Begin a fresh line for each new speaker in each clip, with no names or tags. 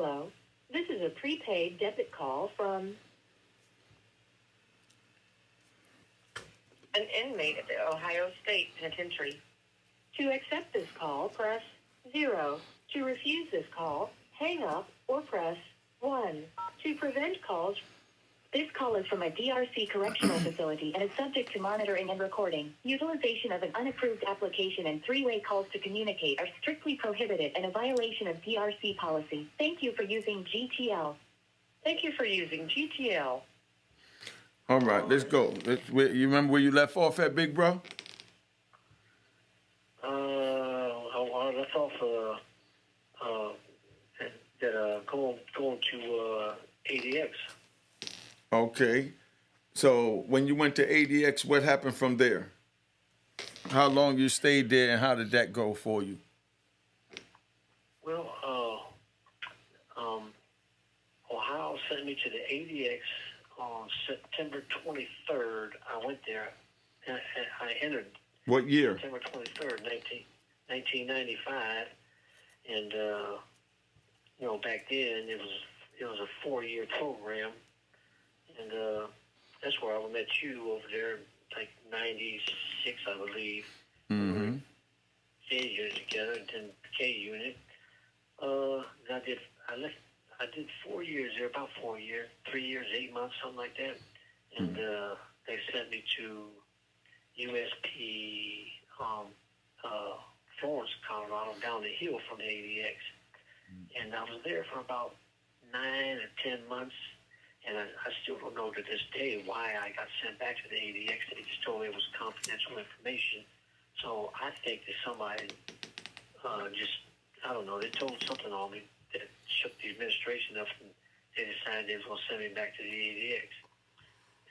Hello. This is a prepaid debit call from an inmate at the Ohio State Penitentiary. To accept this call, press 0. To refuse this call, hang up or press 1. To prevent calls, this call is from a DRC correctional facility and is subject to monitoring and recording. Utilization of an unapproved application and three-way calls to communicate are strictly prohibited and a violation of DRC policy. Thank you for using GTL. Thank you for using GTL.
All right, let's go. You remember where you left off at, big bro?
I left off going to ADX.
Okay. So when you went to ADX, what happened from there? How long you stayed there, and how did that go for you?
Well, Ohio sent me to the ADX on September 23rd. I went there, and I entered.
What year?
September 23rd, 1995, and back then it was a 4-year program, and that's where I met you over there, like 96, I believe.
Mm-hmm.
J unit together, and then K unit. I did 4 years there, about 4 years, 3 years, 8 months, something like that, and they sent me to USP. Florence, Colorado, down the hill from the ADX. And I was there for about 9 or 10 months, and I still don't know to this day why I got sent back to the ADX. They just told me it was confidential information. So I think that somebody I don't know, they told something on me that shook the administration up, and they decided they was going to send me back to the ADX.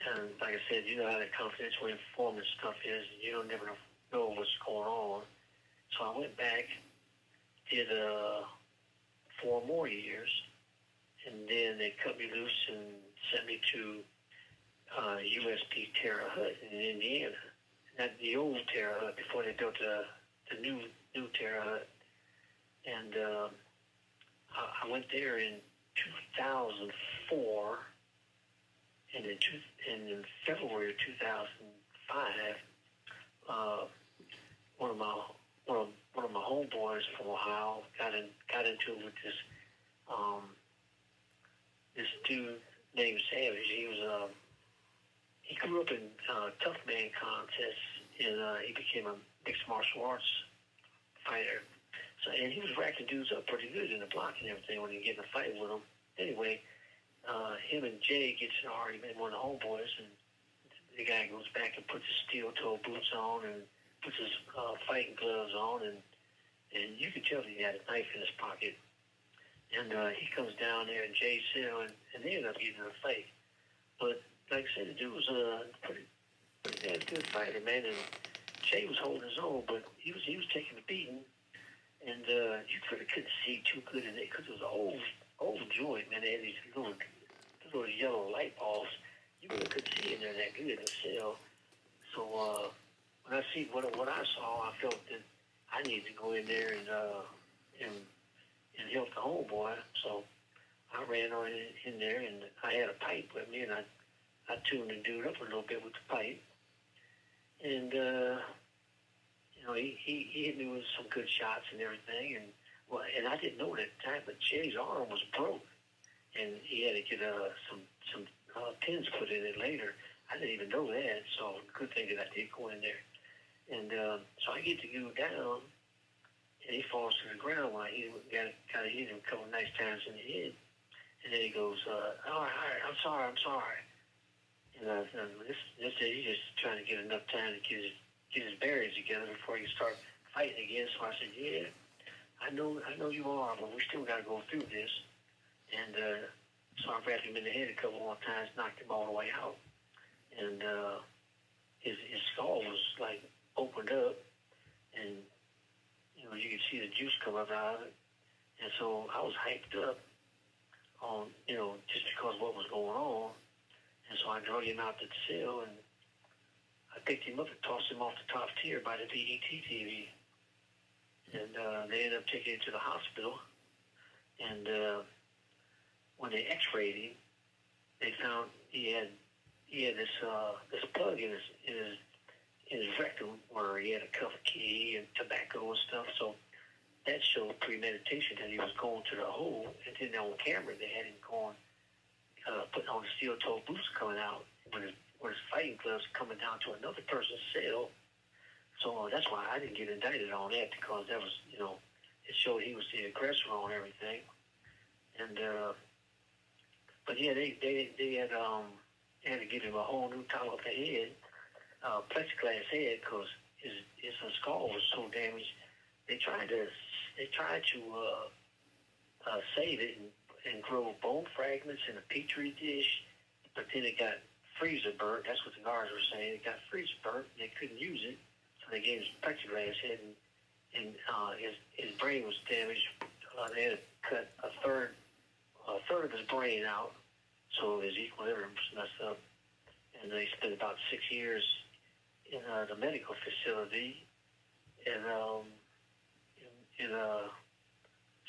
And like I said, you know how that confidential informant stuff is. You don't never know what's going on. So I went back, did 4 more years, and then they cut me loose and sent me to USP Terre Haute in Indiana. Not the old Terre Haute, before they built the new Terre Haute. And I went there in 2004, and in February of 2005, one of my homeboys from Ohio got into it with this dude named Savage. He grew up in tough man contests, and he became a mixed martial arts fighter. So, and he was racking dudes up pretty good in the block and everything when he get in a fight with them. Anyway, him and Jay gets in an argument, one of the homeboys, and the guy goes back and puts his steel-toe boots on and puts his fighting gloves on, and you could tell he had a knife in his pocket. And he comes down there in Jay's cell, and they end up getting in a fight. But like I said, the dude was a pretty damn good fighter, man. And Jay was holding his own, but he was taking a beating, and you couldn't see too good in it because it was an old joint, man. They had these little yellow light bulbs. You really couldn't see in there that good in the cell. So when I see what I saw, I felt that I needed to go in there and help the homeboy. So I ran on in there, and I had a pipe with me, and I tuned the dude up a little bit with the pipe. And he hit me with some good shots and everything. And I didn't know it at the time, but Jay's arm was broke, and he had to get some pins put in it later. I didn't even know that, so good thing that I did go in there. And so I get to go down, and he falls to the ground when I hit him, kind of hit him a couple of nice times in the head. And then he goes, all right, I'm sorry. And this he's just trying to get enough time to get his bearings together before he can start fighting again. So I said, yeah, I know you are, but we still got to go through this. And so I wrapped him in the head a couple more times, knocked him all the way out. And his skull was like opened up, and you could see the juice come up out of it. And so I was hyped up on just because of what was going on. And so I drug him out to the cell, and I picked him up and tossed him off the top tier by the BET TV. And they ended up taking him to the hospital. And when they X-rayed him, they found he had this plug in his rectum where he had a cuff key and tobacco and stuff. So that showed premeditation that he was going to the hole. And then on camera they had him going, putting on the steel-toe boots coming out with his fighting gloves coming down to another person's cell. So that's why I didn't get indicted on that, because that was, it showed he was the aggressor on everything. And but yeah, they had to give him a whole new top of the head, plexiglass head, because his skull was so damaged. They tried to save it and grow bone fragments in a petri dish, but then it got freezer burnt. That's what the guards were saying. It got freezer burnt, and they couldn't use it, so they gave him plexiglass head, and his brain was damaged. They had to cut a third of his brain out, so his equilibrium was messed up. And they spent about 6 years in the medical facility in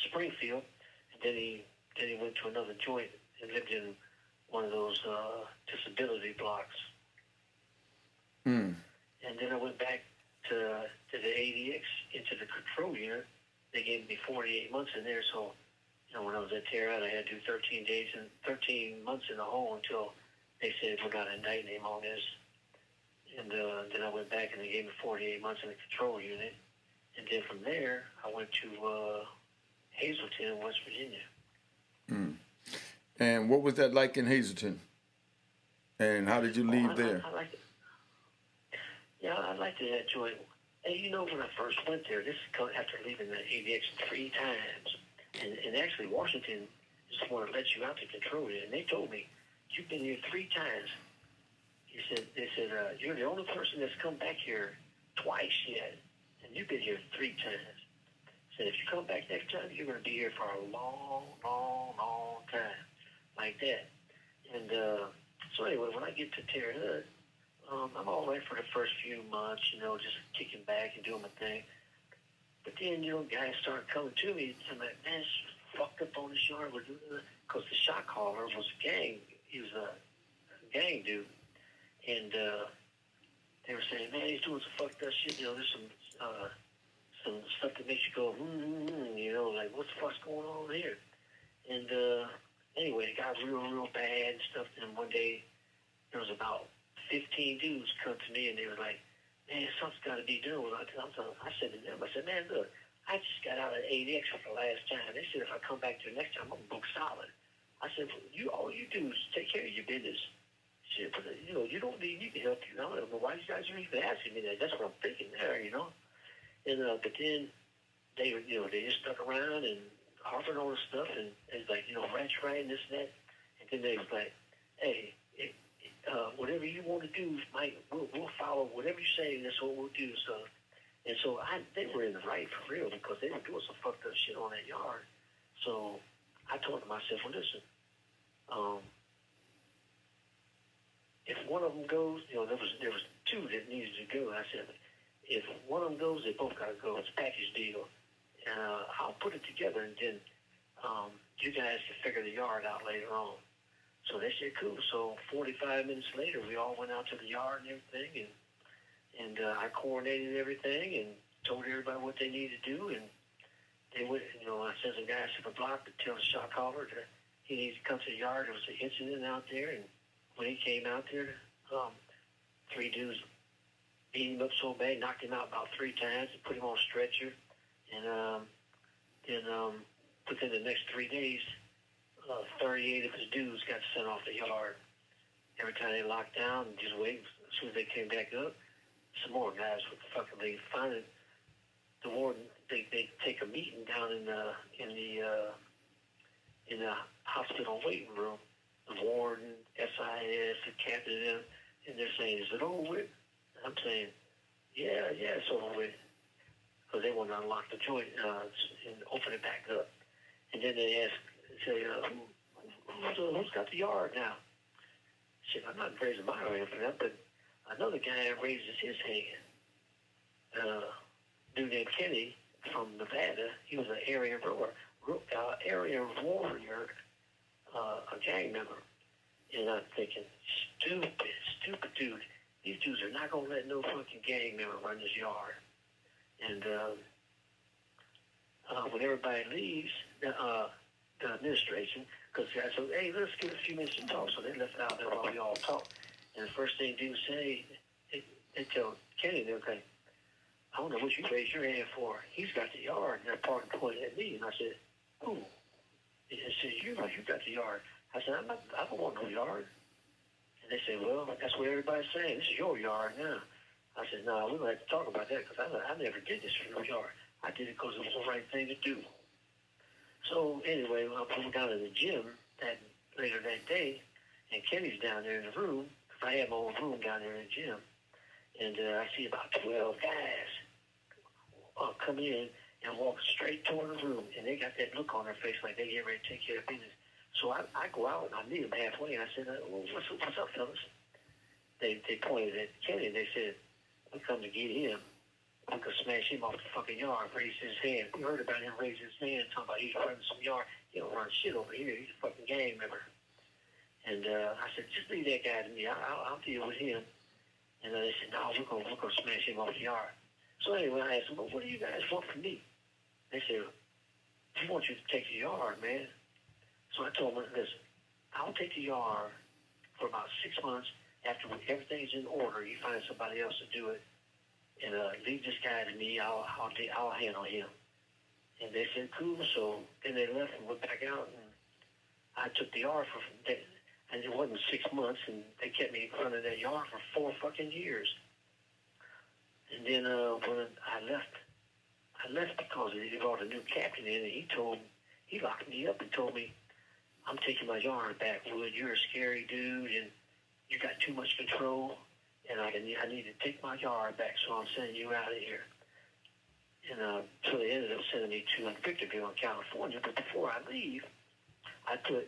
Springfield, and then he went to another joint and lived in one of those disability blocks.
Mm.
And then I went back to the ADX, into the control unit. They gave me 48 months in there, so when I was at Terra, I had to do 13 months in the hole until they said we're not indicting him on this. And then I went back and they gave me 48 months in the control unit. And then from there, I went to Hazleton, West Virginia.
Mm. And what was that like in Hazleton? And how did you leave there?
I liked it. Yeah, I liked that joint. And when I first went there, this is after leaving the ADX 3 times. And actually, Washington is the one that lets you out to control it. And they told me, you've been here 3 times. They said, you're the only person that's come back here twice yet. And you've been here 3 times. Said, if you come back next time, you're going to be here for a long, long, long time. Like that. And so anyway, when I get to Terre Haute, I'm all right for the first few months, just kicking back and doing my thing. But then, guys started coming to me, and I'm like, man, it's fucked up on this yard. Because the shot caller was a gang. He was a gang dude. And they were saying, man, he's doing some fucked up shit. There's some stuff that makes you go, like, what the fuck's going on here? And anyway, it got real, real bad and stuff. And one day, there was about 15 dudes come to me, and they were like, man, something's got to be done with it. I said to them, man, look, I just got out of ADX for the last time. They said if I come back to the next time, I'm going to book solid. I said, all you do is take care of your business. Shit, but, you don't need me to help you. I don't know why you guys are even asking me that. That's what I'm thinking there, And but then they just stuck around and offered all this stuff, and it's like, ranch right and this and that. And then they was like, hey, whatever you want to do, Mike, we'll follow whatever you say, and that's what we'll do. So they were in the right for real, because they were doing some fucked up shit on that yard. So I told them, I said, well, listen, if one of them goes, there was 2 that needed to go. I said, if one of them goes, they both got to go. It's a package deal. And I'll put it together, and then you guys can figure the yard out later on. So they said, cool. So 45 minutes later, we all went out to the yard and everything, and I coordinated everything and told everybody what they needed to do. And they went, I sent some guys to the block to tell the shot caller that he needs to come to the yard. There was an incident out there, and when he came out there, 3 dudes beat him up so bad, knocked him out about 3 times, and put him on a stretcher. And then within the next 3 days, 38 of his dudes got sent off the yard. Every time they locked down, just wait. As soon as they came back up, some more guys would fucking leave. Finally, the warden, they take a meeting down in the hospital waiting room. The warden, SIS, the captain, and they're saying, is it over with? And I'm saying, yeah, it's over with. Because they want to unlock the joint and open it back up. And then they say, who's got the yard now? I said, I'm not raising my hand for that, but another guy raises his hand. Dude named Kenny from Nevada, he was an area warrior, a gang member. And I'm thinking, stupid dude. These dudes are not going to let no fucking gang member run this yard. And when everybody leaves, the administration, because I said, hey, let's give a few minutes to talk. So they left it out there while we all talked. And the first thing dudes say, they tell Kenny, they're okay, I don't know what you raised your hand for. He's got the yard. And they're pointing at me. And I said, who? He said, you got the yard. I said, I don't want no yard. And they said, well, that's what everybody's saying. This is your yard now. I said, no, we don't have to talk about that because I never did this for no yard. I did it because it was the right thing to do. So anyway, I went down to the gym later that day, and Kenny's down there in the room. I had my own room down there in the gym. And I see about 12 guys come in and walk straight toward the room. And they got that look on their face like they get ready to take care of business. So I go out and I meet them halfway, and I said, well, what's up, fellas? They pointed at Kenny, and they said, we come to get him. We could smash him off the fucking yard, raise his hand. We heard about him raising his hand, talking about he's running some yard. He don't run shit over here. He's a fucking gang member. And I said, just leave that guy to me. I'll deal with him. And then they said, no, we're gonna smash him off the yard. So anyway, I asked them, well, what do you guys want from me? They said, we want you to take the yard, man. So I told them, listen, I'll take the yard for about 6 months. After everything's in order, you find somebody else to do it. And leave this guy to me. I'll handle him. And they said, cool. So then they left and went back out. And I took the yard and it wasn't 6 months. And they kept me running that yard for 4 fucking years. And then when I left because they brought a new captain in, and he locked me up and told me, I'm taking my yard back, Wood. You're a scary dude, and you got too much control. And I need to take my yard back, so I'm sending you out of here. And so they ended up sending me to Victorville in California. But before I leave, I put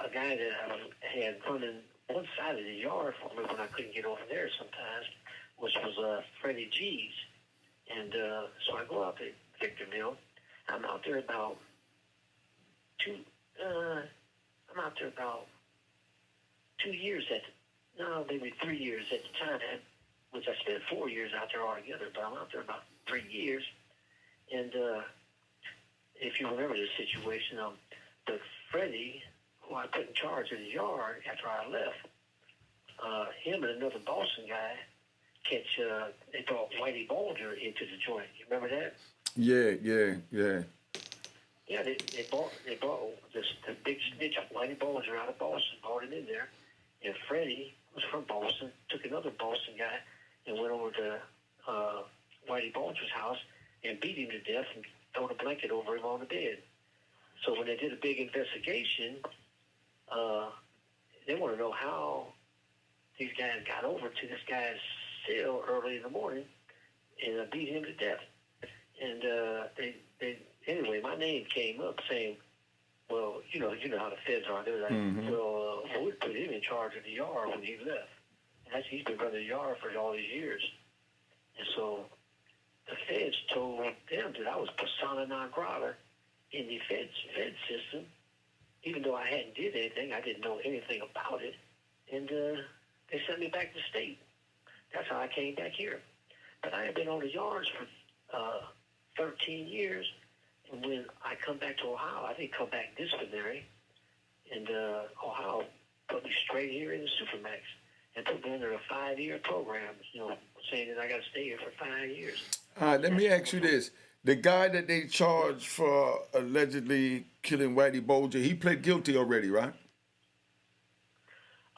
a guy that I had running one side of the yard for me when I couldn't get over there sometimes, which was Freddie G's. And so I go out to Victorville. I'm out there about two years maybe 3 years at the time, which I spent 4 years out there altogether, but I'm out there about 3 years. And if you remember the situation, the Freddie, who I put in charge of the yard after I left, him and another Boston guy they brought Whitey Bulger into the joint. You remember that?
Yeah.
Yeah, they brought the big snitch, Whitey Bulger, out of Boston, brought him in there. And Freddie was from Boston, took another Boston guy and went over to Whitey Bulger's house and beat him to death and thrown a blanket over him on the bed. So when they did a big investigation, they want to know how these guys got over to this guy's cell early in the morning and beat him to death. And anyway, my name came up saying, well, you know how the feds are. They're like, well, we put him in charge of the yard when he left. And he's been running the yard for all these years. And so the feds told them that I was persona non grata in the fed system. Even though I hadn't did anything, I didn't know anything about it. And they sent me back to state. That's how I came back here. But I had been on the yards for 13 years. And when I come back to Ohio, I didn't come back disciplinary. And Ohio put me straight here in the Supermax and put me under a 5-year program, saying that I got to stay here for 5 years.
All right, let me ask you this. The guy that they charged for allegedly killing Whitey Bulger, he pled guilty already, right?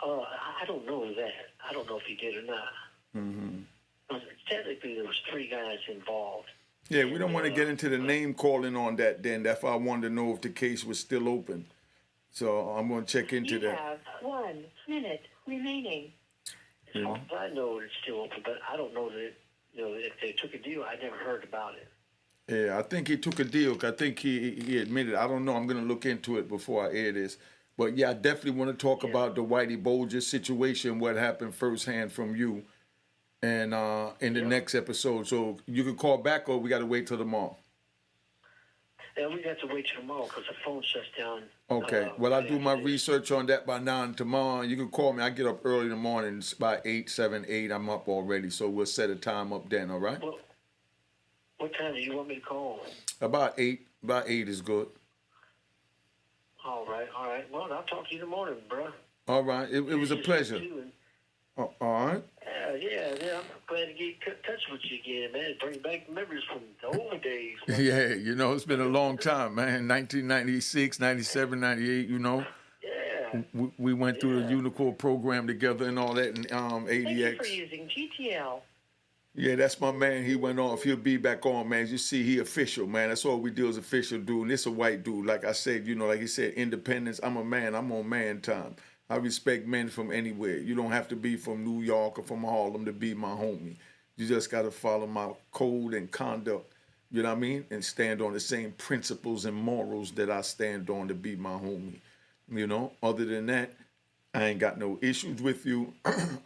I don't know that. I don't know if he did or not. Mm-hmm. Technically, there was 3 guys involved.
Yeah, we don't want to get into the name calling on that then. That's why I wanted to know if the case was still open. So I'm going to check into that.
You have 1 minute remaining.
As far as I know, it's still open, but I don't know that, if they took a deal. I never heard about it.
Yeah, I think he took a deal. I think he admitted. I don't know. I'm going to look into it before I air this. But, yeah, I definitely want to talk about the Whitey Bulger situation, what happened firsthand from you. And in the next episode. So you can call back or we got to wait till tomorrow?
Yeah, we got to wait till tomorrow because the phone shuts down.
Okay. Well, I'll do my research on that by 9 tomorrow. You can call me. I get up early in the morning. It's by 8, 7, 8. I'm up already. So we'll set a time up then, all right?
Well, what time do you want me to call?
About 8. About 8 is good.
All right. Well, I'll talk to you in the morning, bro.
All right. It was a pleasure. All right.
Yeah. I'm glad to get in touch with you again, man. Bring back memories from the old days. Man.
Yeah, you know, it's been a long time, man. 1996, 97, 98, you know.
Yeah.
We went through the Unique program together and all that in
Thank you
ADX.
for using GTL.
Yeah, that's my man. He went off. He'll be back on, man. As you see, he official, man. That's all we do is official dude. And it's a white dude. Like I said, you know, like he said, independence. I'm a man. I'm on man time. I respect men from anywhere. You don't have to be from New York or from Harlem to be my homie. You just got to follow my code and conduct, you know what I mean? And stand on the same principles and morals that I stand on to be my homie. You know, other than that, I ain't got no issues with you.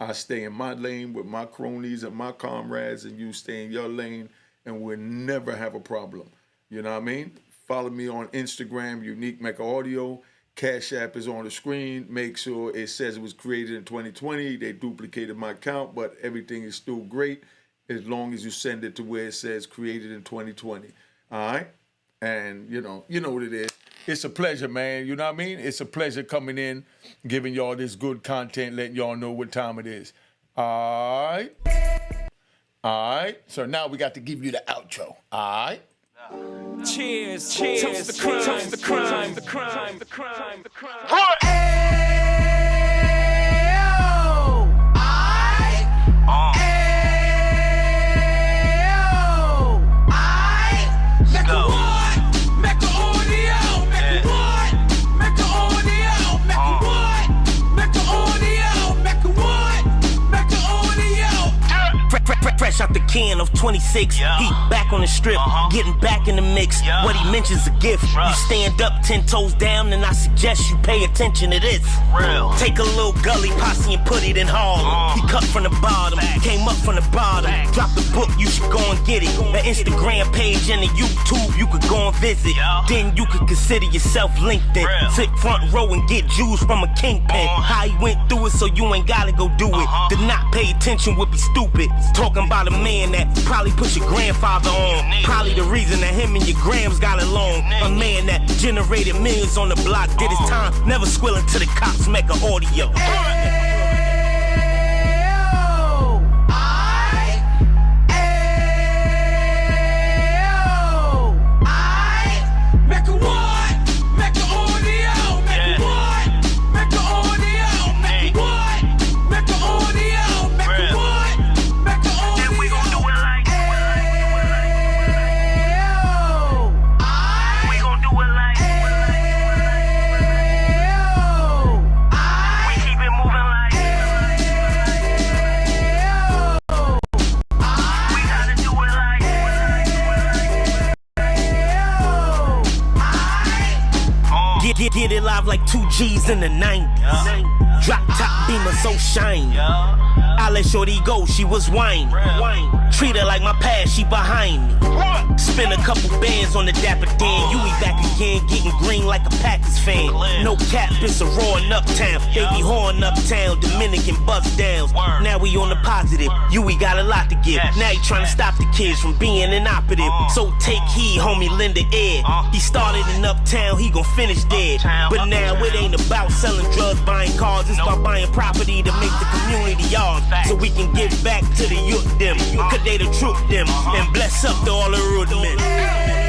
I stay in my lane with my cronies and my comrades, and you stay in your lane, and we'll never have a problem. You know what I mean? Follow me on Instagram, Unique Mecca Audio. Cash App is on the screen. Make sure it says it was created in 2020. They duplicated my account, but everything is still great as long as you send it to where it says created in 2020. All right? And, you know what it is. It's a pleasure, man. You know what I mean? It's a pleasure coming in, giving y'all this good content, letting y'all know what time it is. All right? All right? So now we got to give you the outro. All right?
Cheers, toast the crime, toast the crime, the crime, the crime, the crime.
What?
Fresh out the can of 26,
yeah.
He back on the strip, getting back in the mix.
Yeah.
What he mentions a gift.
Right.
You stand up 10 toes down, and I suggest you pay attention to this.
Real.
Take a little gully posse and put it in Harlem. He cut from the bottom, came up from the bottom. Drop the book, you should go and get it. The Instagram page and the YouTube, you could go and visit.
Yeah.
Then you could consider yourself LinkedIn.
Real.
Sit front row and get Jews from a kingpin. How he went through it, so you ain't gotta go do it. To not pay attention would be stupid. Talking about a man that probably put your grandfather on. Probably the reason that him and your grams got along. A man that generated millions on the block, did his time, never squilling to the cops, Mecca Audio. Get it live like 2 G's in the 90s. Drop top beamer so shiny. I let shorty go, she was whining. Treat her like my past, she behind me. Spend a couple bands on the Dapper Dan. You be back again, getting green like a Packers fan. No cap, it's a roaring uptown. They be horn uptown, Dominican bust downs. Now we on the positive, we got a lot to give. Now he trying to stop the kids from being inoperative. So take heed, homie, lend the air. He started in uptown, he gon' finish dead. But now it ain't about selling drugs, buying cars. It's about buying property to make the community ours. So we can give back to the youth them. Cause they the truth them. And bless up to all the road men.